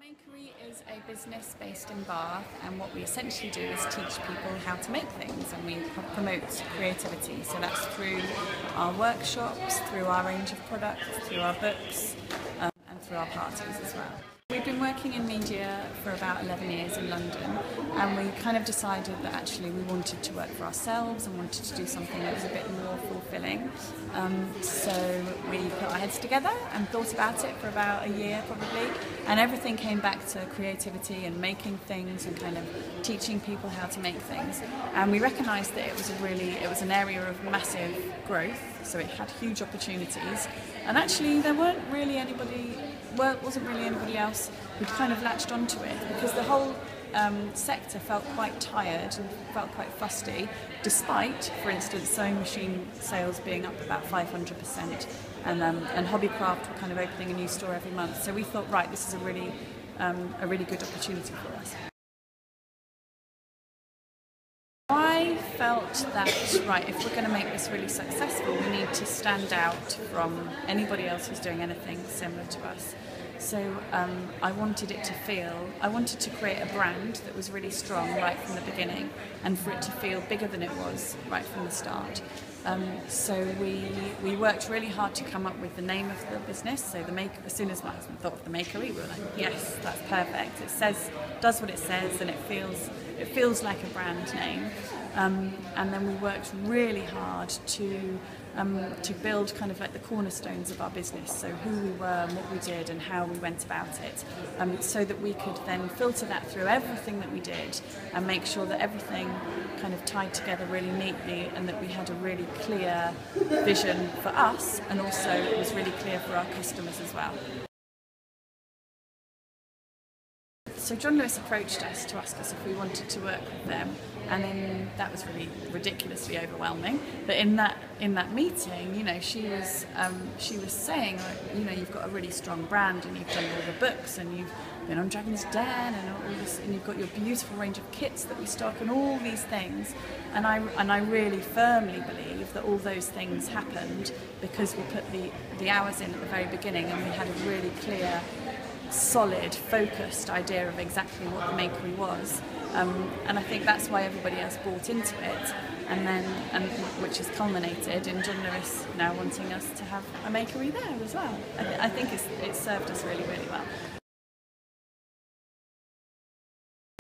Makery is a business based in Bath, and what we essentially do is teach people how to make things, and we promote creativity. So that's through our workshops, through our range of products, through our books, and through our parties as well. We've been working in media for about 11 years in London, and we kind of decided that actually we wanted to work for ourselves and wanted to do something that was a bit more fulfilling. So we put our heads together and thought about it for about a year probably, and everything came back to creativity and making things and kind of teaching people how to make things. And we recognised that it was an area of massive growth, so it had huge opportunities, and actually there wasn't really anybody else who'd kind of latched onto it, because the whole sector felt quite tired and felt quite fusty, despite, for instance, sewing machine sales being up about 500%, and Hobbycraft were kind of opening a new store every month. So we thought, right, this is a really good opportunity for us. I felt that, right, if we're going to make this really successful, we need to stand out from anybody else who's doing anything similar to us. So I wanted to create a brand that was really strong right from the beginning, and for it to feel bigger than it was right from the start. So we worked really hard to come up with the name of the business. So as soon as my husband thought of the Makery, we were like, yes, that's perfect. It does what it says, and it feels like a brand name. And then we worked really hard to build kind of like the cornerstones of our business, so who we were and what we did and how we went about it, so that we could then filter that through everything that we did and make sure that everything kind of tied together really neatly, and that we had a really clear vision for us, and also it was really clear for our customers as well. So John Lewis approached us to ask us if we wanted to work with them, and then that was really ridiculously overwhelming. But in that meeting, you know, she was saying, like, you know, you've got a really strong brand, and you've done all the books, and you've been on Dragon's Den, and all this, and you've got your beautiful range of kits that we stock, and all these things. And I really firmly believe that all those things happened because we put the hours in at the very beginning, and we had a really clear, solid, focused idea of exactly what the Makery was, and I think that's why everybody else bought into it, and which has culminated in John Lewis now wanting us to have a Makery there as well. I think it's served us really, really well.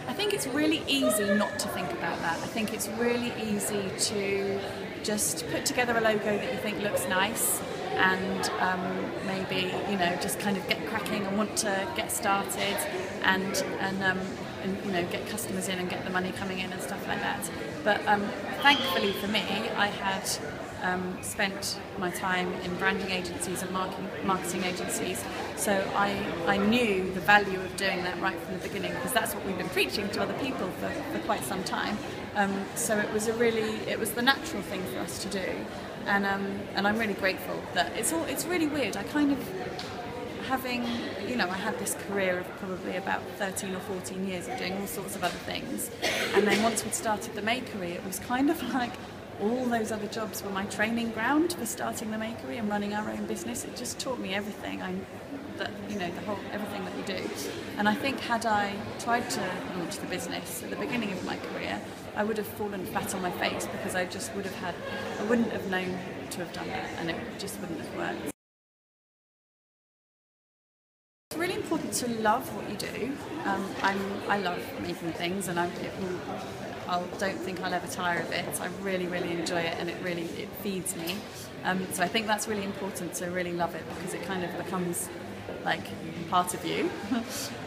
I think it's really easy not to think about that. I think it's really easy to just put together a logo that you think looks nice, and maybe, you know, just kind of get cracking and want to get started, and you know, get customers in and get the money coming in and stuff like that. But thankfully for me, I had spent my time in branding agencies and marketing agencies, so I knew the value of doing that right from the beginning, because that's what we've been preaching to other people for quite some time. So it was the natural thing for us to do, and I'm really grateful that it's really weird. I kind of, I had this career of probably about 13 or 14 years of doing all sorts of other things, and then once we'd started the Makery, it was kind of like all those other jobs were my training ground for starting the Makery and running our own business. It just taught me everything everything that we do. And I think had I tried to launch the business at the beginning of my career, I would have fallen flat on my face, because I wouldn't have known to have done that, and it just wouldn't have worked. It's really important to love what you do. I love making things, and I don't think I'll ever tire of it. I really, really enjoy it, and it feeds me. So I think that's really important, to really love it, because it kind of becomes like part of you.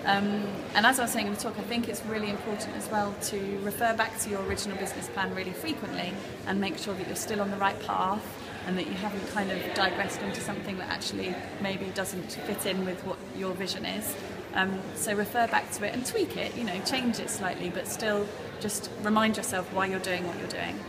And as I was saying in the talk, I think it's really important as well to refer back to your original business plan really frequently, and make sure that you're still on the right path, and that you haven't kind of digressed into something that actually maybe doesn't fit in with what your vision is. So refer back to it and tweak it, you know, change it slightly, but still just remind yourself why you're doing what you're doing.